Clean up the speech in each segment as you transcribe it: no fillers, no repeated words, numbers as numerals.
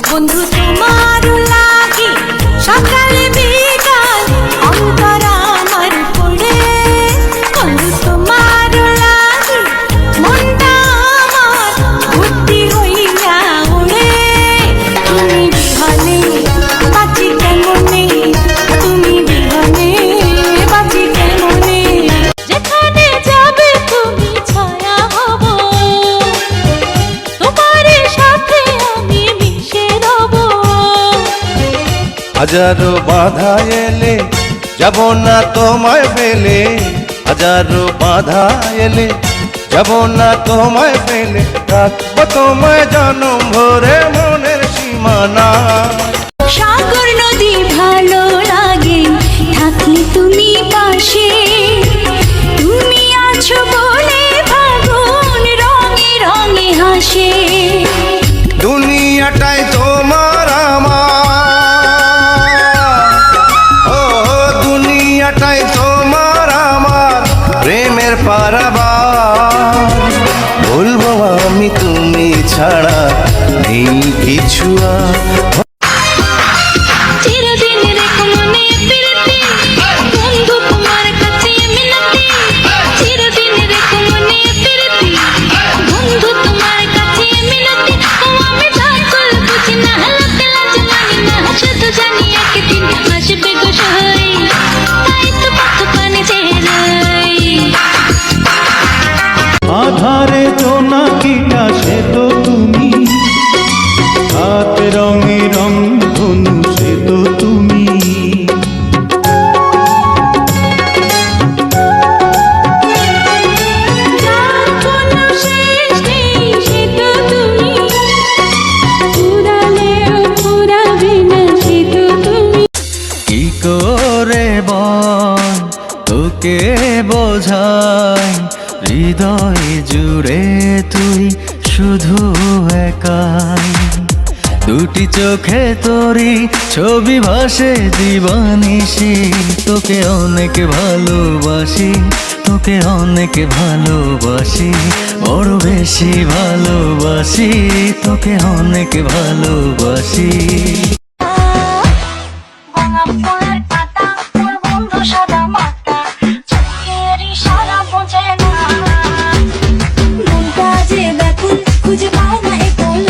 বন্ধু তোমার লাগে সকালে বিকাল অন্তর আমার পড়ে, বন্ধু তোমার লাগে মনটা আমার ভর্তি হইয়া ওড়ে। তুমি বিহনে বাঁচি কেমনে, তুমি বিহনে বাঁচি কেমনে, যেখানে যাবে তুমি ছায়া হব, তোমার সাথে আমি মিশে রব। হাজারো বাধা এলে যাব না তোমায় ফেলে, হাজারো বাধা এলে যাব না তোমায় ফেলে, রাখবো তোমায় জনম ভরে মনের সীমানা। সাগর নদী ভালো লাগে থাকলে তুমি পাশে, তুমি আছো বলে ফাগুন রঙে রঙে হাসে। দুনিয়াটাই তোমার আমার, ও দুনিয়াটাই তোমার আমার প্রেমের পারাবার। বলবো আমি তুমি ছাড়া নেই কিছু আর। চিরদিন রেখো মনে ফিরতি, বন্ধু তোমার কাছে মিনতি। চিরদিন রেখো মনে ফিরতি, বন্ধু তোমার কাছে মিনতি। ও আমি পাগল বুঝি না, হালতে লাজ মানি না, শুধু জানি একদিন আসবে গো সই, তাই তো পথ পানে চেরাই। আধারে জোনাকিটা সে তো তুমি, হাতে রঙে রং ধনু সে তো তুমি। যার কোনো শেষ নেই সে তো তুমি, ফুরালেও ফুরাবে না সে তো তুমি। কি করে বল তোকে বোঝাই, হৃদয় জুড়ে তুই শুধু একাই। দুটি চোখে তোরি ছবি ভাসে দিবানিশি, তোকে অনেক ভালোবাসি, তোকে অনেক ভালোবাসি, বড় বেশি ভালোবাসি, তোকে অনেক ভালোবাসি। ভাঙা ফুলের পাতা ওর বন্ধু সাদা মাটা, চোখের ইশারা বোঝে না। মনটা যে ব্যাকুল খুঁজে পায় না এ ফুল,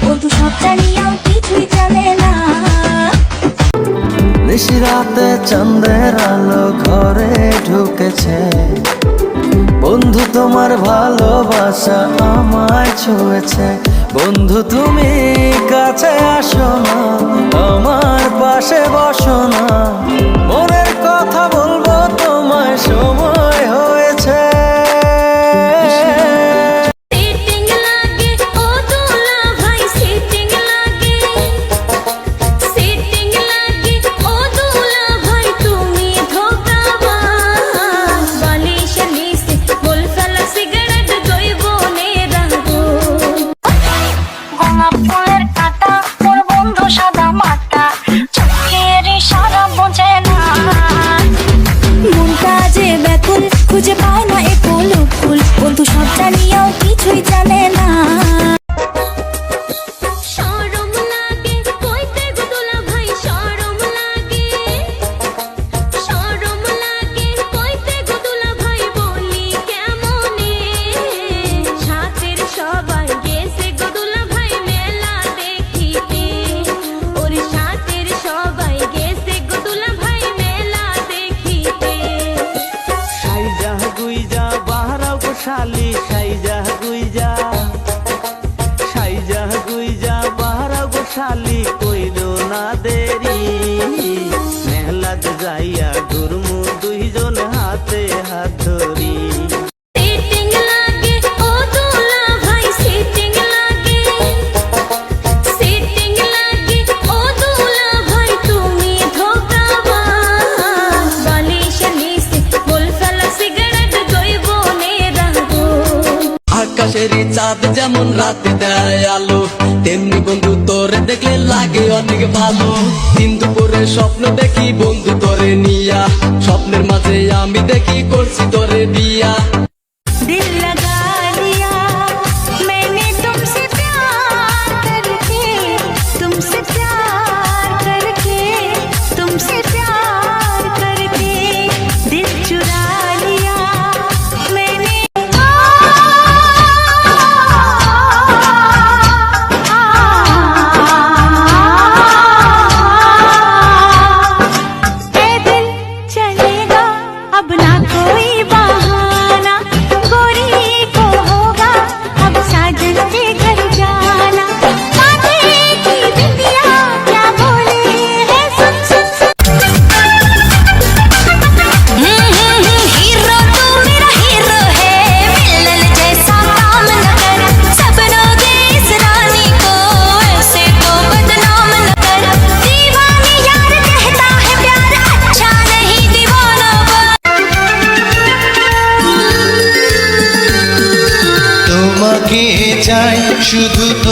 বন্ধু সব জানিয়াও কিছুই জানে না। নিশিরাতে চাঁদের আলো ঘরে ঢুকেছে, বন্ধু তোমার ভালোবাসা আমায় ছুঁয়েছে। বন্ধু তুমি কাছে আসো না, আমার পাশে বসো না, মনের কথা বলবো তোমায় সময় হয়েছে। সিটিং লাগে ও দুলা ভাই, সিটিং লাগে, সিটিং লাগে ও দুলা ভাই, তুমি ধোঁকাবাজ। বালিশের নিচে গোল ফেলা সিগারেট জৈবনে রাখবো। ভাঙা ফুলের কাটা ওর বন্ধু সাদা মাটা, চোখের ইশারা বোঝে না। মনটা যে ব্যাকুল খুঁজে পায় না এ ফুল, বন্ধু সব জানিয়াও কিছুই জানে না। শরম লাগে কইতে গো দুলা ভাই, শরম লাগে, শরম লাগে কইতে গো দুলা ভাই, বলি কেমনে। সাথের সবাই গেছে গো দুলা ভাই মেলা দেখিতে, ওর সাথের সবাই গেছে গো দুলা ভাই মেলা দেখিতে। সাইজা গুইজা বাহারাও গো শালি, সাইজা গুইজা, সাইজা গুইজা বাহারাও গো শালি, কইরো না দেরি। মেহলাত যাইয়া গুরমু দুইজন হাতে হাত ধরি। সিটিং লাগে ও দুলা ভাই, সিটিং লাগে, সিটিং লাগে ও দুলা ভাই, তুমি ধোঁকাবাজ। বালিশের নিচে গোল ফেলা সিগারেট জৈবনে রাখবো। আকাশের চাঁদ যেমন রাতে দেয় আলো, তেমনি বন্ধু তোরে দেখলে লাগে অনেক ভালো। দিন দুপুরে স্বপ্ন দেখি বন্ধু তোরে নিয়া, স্বপ্নের মাঝে আমি দেখি করছি তোরে বিয়া। दिल लगा लिया मैंने तुमसे प्यार करके,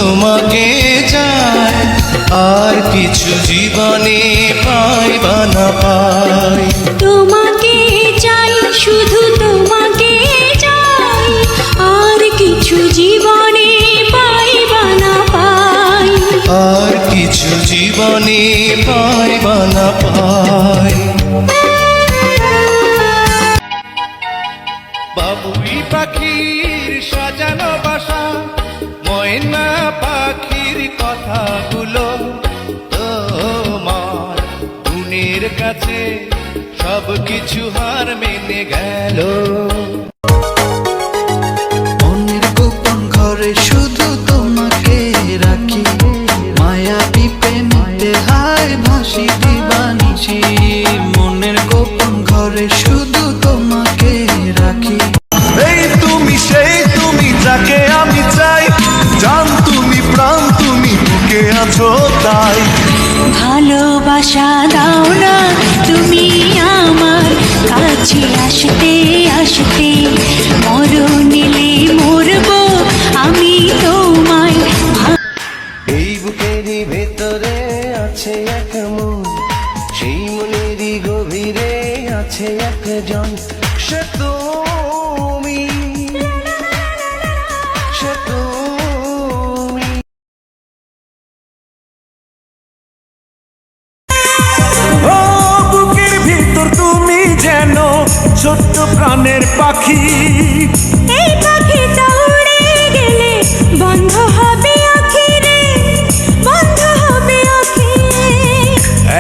তোমাকে চাই, আর কিছু জীবনে পাই বা না পাই। তোমাকে চাই, শুধু তোমাকে চাই, আর কিছু জীবনে পাই বা না পাই। আর কিছু জীবনে পাই বা না পাই। বাবুই পাখির সাজানো বাসা, ময়না পাখির কথাগুলো তোমার গুণের কাছে সব কিছু হার মেনে গেল। মনের গোপন ঘরে শুধু তোমাকে রাখি, মায়া পিপে মিটে হায় ভাসি দিবানিছি। মনের গোপন ঘরে শুধু তোমাকে রাখি। এই তুমি সেই তুমি যাকে আমি চাই, জান তুমি প্রাণ তুমি বুকে আছো তাই। ভালোবাসা দাও না তুমি আমার কাছে, আসতে আসতে মরণ এলে মরবো আমি তোমায়। এই বুকেরই ভেতরে আছে এক মন, সেই মনেরই গভীরে আছে একজন, সে তুমি, সে তুমি। ও বুকের ভিতর তুমি যেন ছোট্ট প্রাণের পাখি। এই পাখিটা উড়ে গেলে বন্ধ হবে আঁখি রে, বন্ধ হবে আঁখি।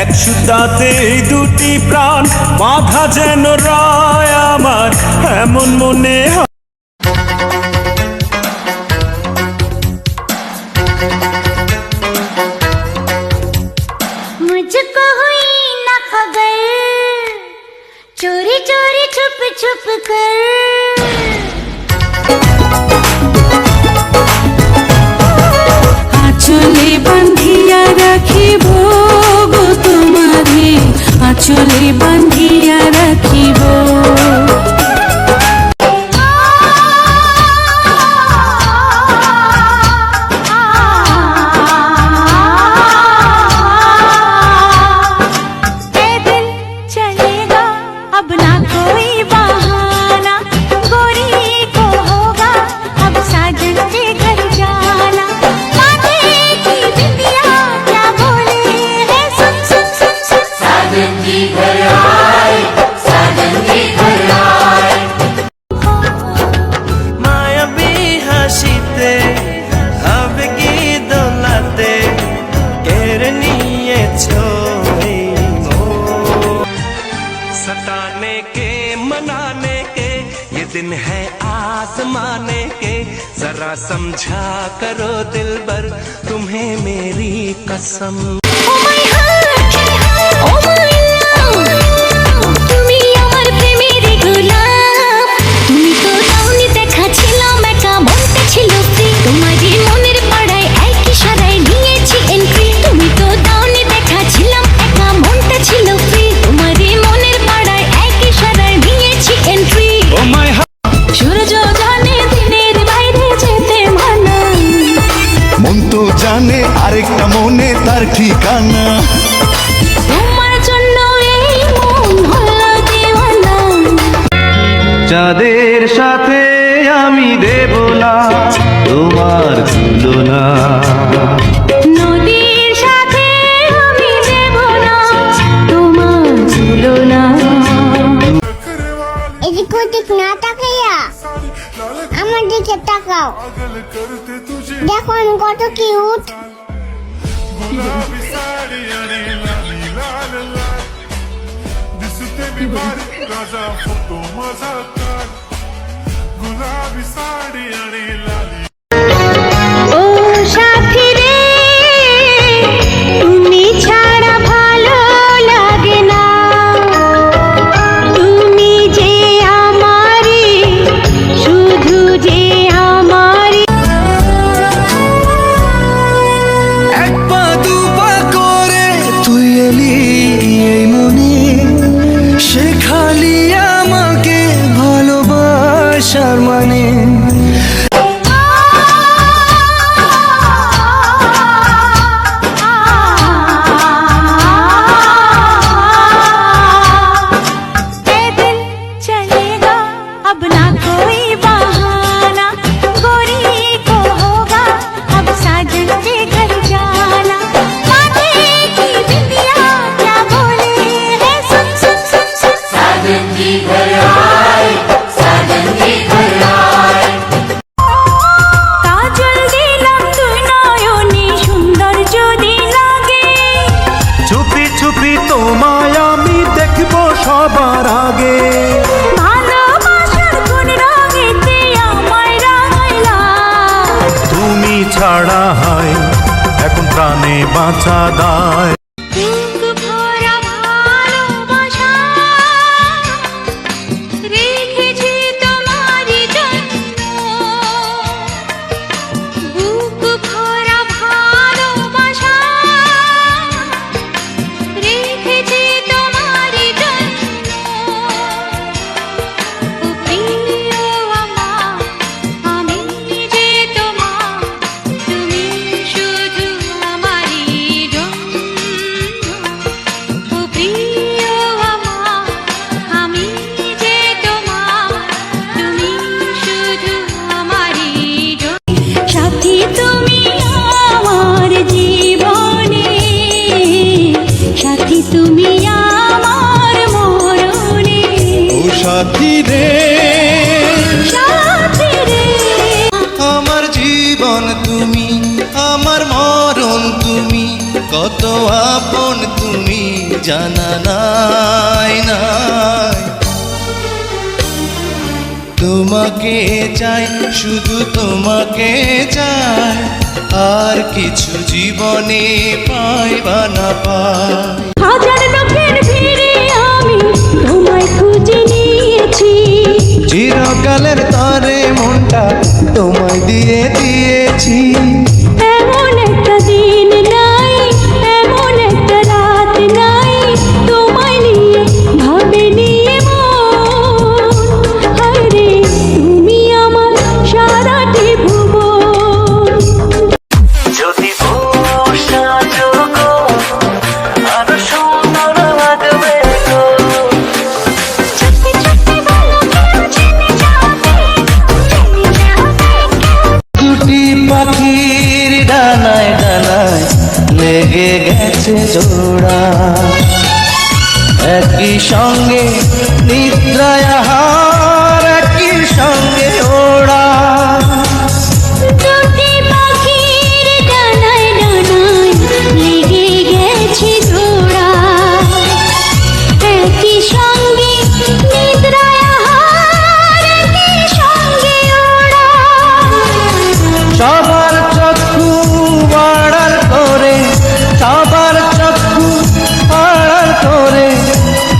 এক সুতাতে এই দুটি প্রাণ বাঁধা যেন রয় আমার, এমন মনে হয়। मुझको हुई न खबर, चोरी चोरी छुप छुप कर। आँचले बांधिया राखिब गो तुम्हारे, आँचले बांधिया राखिब। अब ना कोई बहाना, गोरी को होगा अब साजन के घर जाना। माथे की बिंदिया क्या बोले है, सुन सुन सुन सुन। साजन जी घर आए, साजन जी घर आए। মায়াবী হাসিতে আবেগী দোলাতে কেড়ে নিয়েছো এই মন। सताने के मनाने के ये दिन है आजमाने के, जरा समझा करो दिलबर तुम्हें मेरी कसम। Oh my heart, oh my love, তুমি আমার প্রেমের গোলাপ। তুমি তো দাওনি দেখা ছিলাম একা, মনটা ছিল ফ্রি। তোমারই মনের পাড়ায় এক ইশারায় নিয়েছি এন্ট্রি। তুমি তো দাওনি দেখা ছিলাম একা, মনটা ছিল ফ্রি। তোমারই মনের পাড়ায় এক ইশারায় নিয়েছি এন্ট্রি। ও মাই সূর্য জানে দিনের বাইরে যেতে মানা, মন তো জানে আরেকটা মনে তার ঠিকানা। তোমার জন্য এই মন হলো দেওয়ানা। যাদের সাথে আমি দেব না তোমার তুলনা, নদীর সাথে আমি দেব না তোমার তুলনা। এদিক ওদিক না তাকাইয়া আমার দিকে তাকাও, দেখো আমি কত কিউট। ও সাথী রে, তুমি ছাড়া ভালো লাগে না। তুমি যে আমারই, শুধু যে আমারই। এক পা দু পা করে তুই এলি এই মনে, শেখালি আমাকে ভালোবাসার মানে। যদি তোমায় আমি দেখবো সবার আগে। ভালোবাসার কোন রঙেতে আমায় রাঙাইলা, তুমি ছাড়া হয় এখন প্রাণে বাঁচা দায়। বুক ভরা ভালোবাসা রেখেছি তোমারই জন্য, বুক ভরা ভালোবাসা রেখেছি তোমারই জন্য। ও প্রিয় আমার, আমি যে তোমার, তুমি শুধু আমারই জন্য। ও প্রিয় আমার, আমি যে তোমার, তুমি শুধু আমারই জন্য। সাথী তুমি আমার জীবনে, সাথী তুমি আমার মরণে, ও সাথী রে, সাথী রে। আমার জীবন তুমি, আমার মরণ তুমি, কত আপন তুমি জানা নাই নাই। তোমাকে চাই, শুধু তোমাকে চাই, আর কিছু জীবনে পাই বা না পাই। হাজার লোকের ভিড়ে আমি তোমায় খুঁজে নিয়েছি, চিরকালের তরে মনটা তোমায় দিয়ে দিয়েছি। এমন একটা দিন নাই, এমন একটা রাত নাই, তোমায় নিয়ে ভাবে নিয়ে মন। হায়রে তুমি আমার সারাটি ভুবন। যদি বর্ষা যোগো আরো সুন্দর লাগবে গো। ছোট্ট ছোট্ট বালকেরা জেনে যাবে, জেনে যাবে। দুটি পাখির ডানায় ডানায় লেগে গেছে জোড়া, একই সঙ্গে নিদ্রায় আহার, একই সঙ্গে ওড়া। দুটি পাখির ডানায় ডানায় লেগে গেছে জোড়া, একই সঙ্গে নিদ্রায় আহার, একই সঙ্গে ওড়া। সবার চক্ষু আড়াল করে, সবার চক্ষু আড়াল করে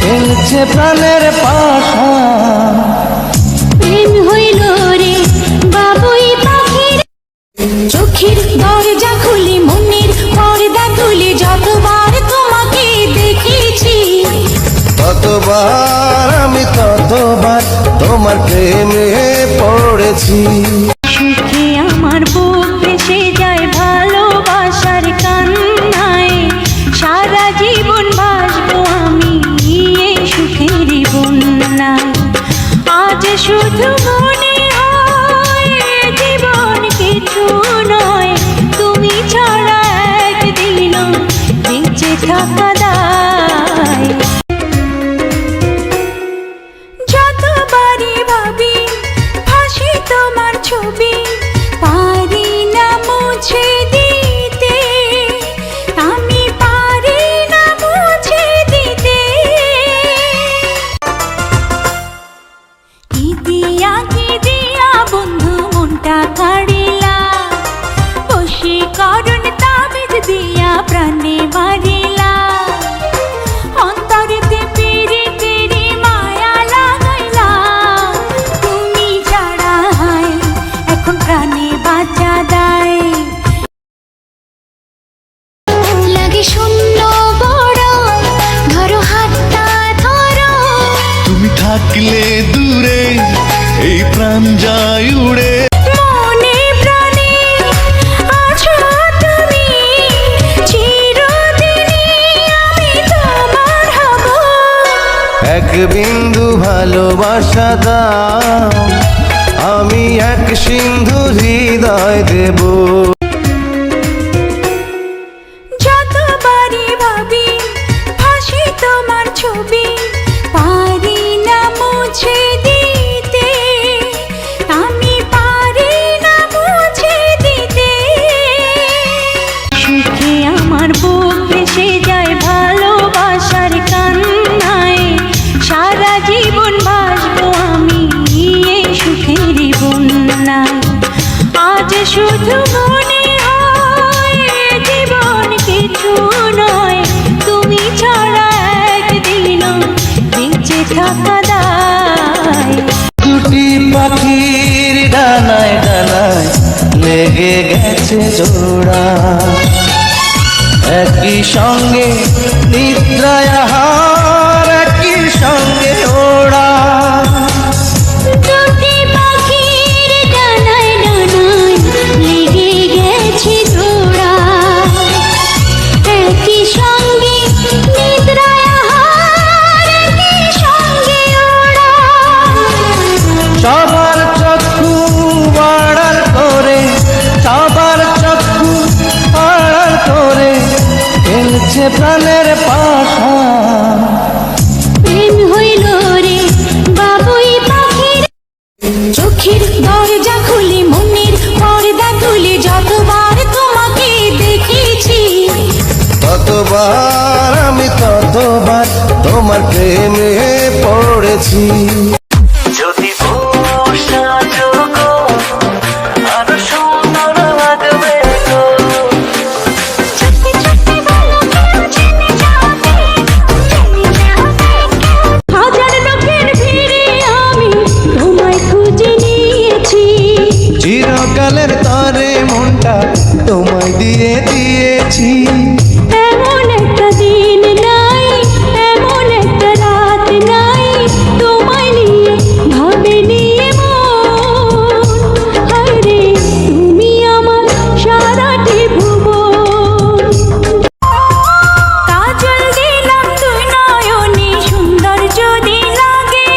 খেলছে প্রাণের পাশা। প্রেম হইল রে বাবুই পাখির, চোখের দরজা খুলে মনের পর্দা খুলে যতবার তোমাকে দেখেছি, ততবার আমি ততবার তোমার প্রেমে পড়েছি। সুখে আমার বুক ভেসে যায় ভালোবাসার কান্নায়, সারা জীবন ভাসবো আমি এই সুখের বন্যায়। আজ শুধু মনে হয় জীবন কিছু নয়, তুমি ছাড়া একদিনও বেঁচে থাকা দায়। যতবারই ভাবি ভাসি তোমার ছবি, পারি না মুছে দিতে, আমি পারি না মুছে দিতে। কি দিয়া বন্ধু মনটা কাড়িলা, বশীকরণ তাবিজ দিয়া প্রাণে মারিলা। অন্তরেতে পিরি পিরি মায়া লাগাইলা, তুমি ছাড়া হায় এখন প্রাণে বাঁচা দায়। লাগে শূন্য বড়, ধরো হাতটা ধরো। তুমি থাকলে দূরে এই প্রাণ যায় উড়ে। মনে প্রাণে আছো তুমি, চিরদিনই আমি তোমার হব। এক বিন্দু ভালোবাসা দাও, আমি এক সিন্ধু হৃদয় দেব। যতবারই ভাবি ভাসি তোমার ছবি, পারি না মুছে দিতে, আমি পারি না মুছে দিতে। সুখে আমার বুক ভেসে যায় ভালোবাসা থাকা দায়। দুটি পাখির ডানায় ডানায় লেগে গেছে জোড়া, একই সঙ্গে নিদ্রায় আহার, একই সঙ্গে ওড়া। দুটি পাখির ডানায় ডানায় লেগে গেছে জোড়া, একই সঙ্গে নিদ্রায় আহার, একই সঙ্গে ওড়া। সবার চক্ষু আড়াল করে, সবার চক্ষু আড়াল করে খেলছে প্রাণের পাশা। প্রেম হইল রে বাবুই পাখির, চোখের দরজা খুলে মনের পর্দা তুলে যতবার তোমাকে দেখেছি, ততবার আমি ততবার তোমার প্রেমে পড়েছি। যদি বর্ষা যোগ আরো সুন্দর লাগবে গো। ছোট্টে ছোট্টে বলো কেউ জেনে যাবে, জেনে যাবে কেউ। হাজার লোকের ভিড়ে আমি তোমায় খুঁজে নিয়েছি, চিরকালের তরে মনটা তোমায় দিয়ে দিয়েছি। এমন একটা দিন নাই, এমন একটা রাত নাই, তোমায় নিয়ে ভাবে নিয়ে মন। হায়রে তুমি আমার সারাটি ভুবন। কাজল দিলাম তুই নয়নে সুন্দর যদি লাগে,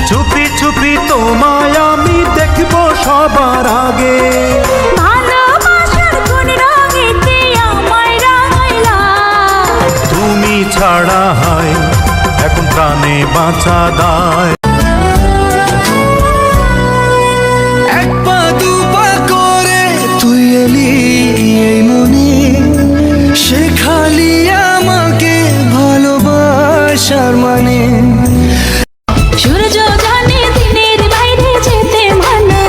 চুপি চুপি তোমায় আমি দেখবো সবার আগে। ভালোবাসার কোন রঙেতে আমায় রাঙাইলা, তুমি ছাড়া হয় এখন প্রাণে বাঁচা দায়। এক পা দু পা করে তুই এলি এই মনে, শেখালি আমাকে ভালোবাসার মানে। সূর্য জানে দিনের বাইরে যেতে মানা,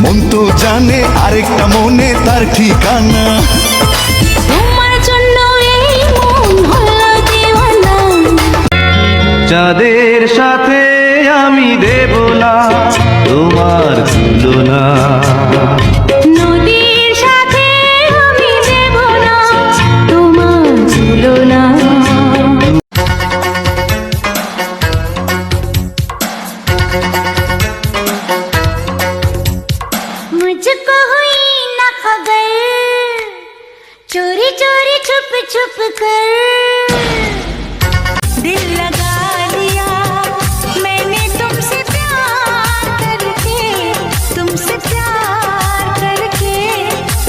মন তো জানে আরেকটা মনে তার ঠিকানা। তোমার জন্য এই মন হলো দিওয়ানা। যাদের সাথে আমি দেব না তোমার তুলনা, নদীর সাথে আমি দেব না তোমার তুলনা। मुझको हुई न खबर, चोरी चोरी छुप छुप कर दिल लगा लिया मैंने तुमसे प्यार करके, तुमसे प्यार करके,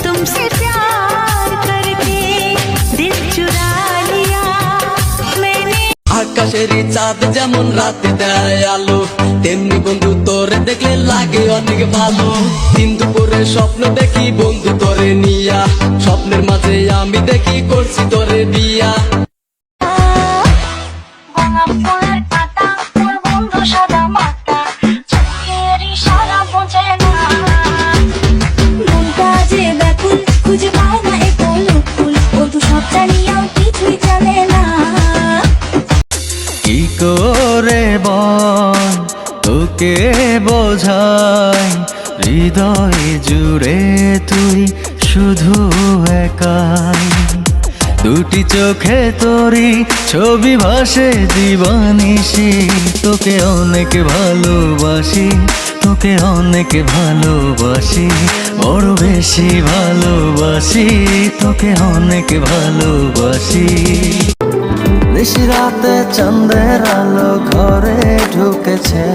तुमसे प्यार करके दिल चुरा लिया मैंने। আকাশের চাঁদ যেমন রাতে দেয় আলো, তেমনি বন্ধু তোরে দেখলে লাগে অনেক ভালো। দিন দুপুরে স্বপ্ন দেখি বন্ধু তোরে নিয়া, স্বপ্নের মাঝে আমি দেখি করছি তোরে বিয়া। ভাঙা ফুলের পাতা তোর বন্ধু সাদা মাটা, চোখের ইশারা বোঝে না। মনটা যে ব্যাকুল খুঁজে পায় না একটু লুকুল, বন্ধু সব জানিয়াও কিছুই জানে না। কি করে বল তোকে বোঝাই, হৃদয় জুড়ে তুই শুধু একাই। দুটি চোখে তোরি ছবি ভাসে দিবানিশি, তোকে অনেক ভালোবাসি, তোকে অনেক ভালোবাসি, বড় বেশি ভালোবাসি, তোকে অনেক ভালোবাসি। নিশিরাতে চাঁদের আলো ঘরে ঢুকেছে,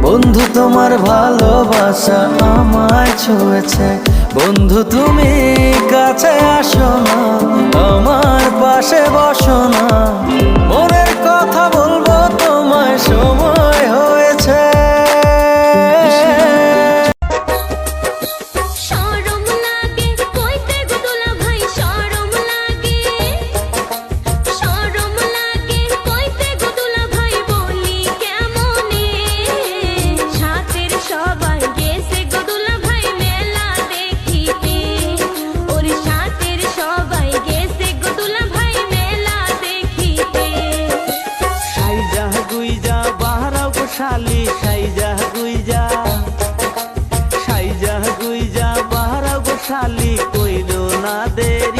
বন্ধু তোমার ভালোবাসা আমায় ছুঁয়েছে। বন্ধু তুমি কাছে আসো না, আমার পাশে বসো না, মনের কথা বলবো তোমায় সময় হয়েছে। শরম লাগে কইতে গো দোলা ভাই, শরম লাগে, শরম লাগে কইতে গো দোলা ভাই, বলি কেমনে সাথের সবাই গেছে গো দোলা ভাই মেলা দেখিতে, ওর সাথের সবাই আমাদের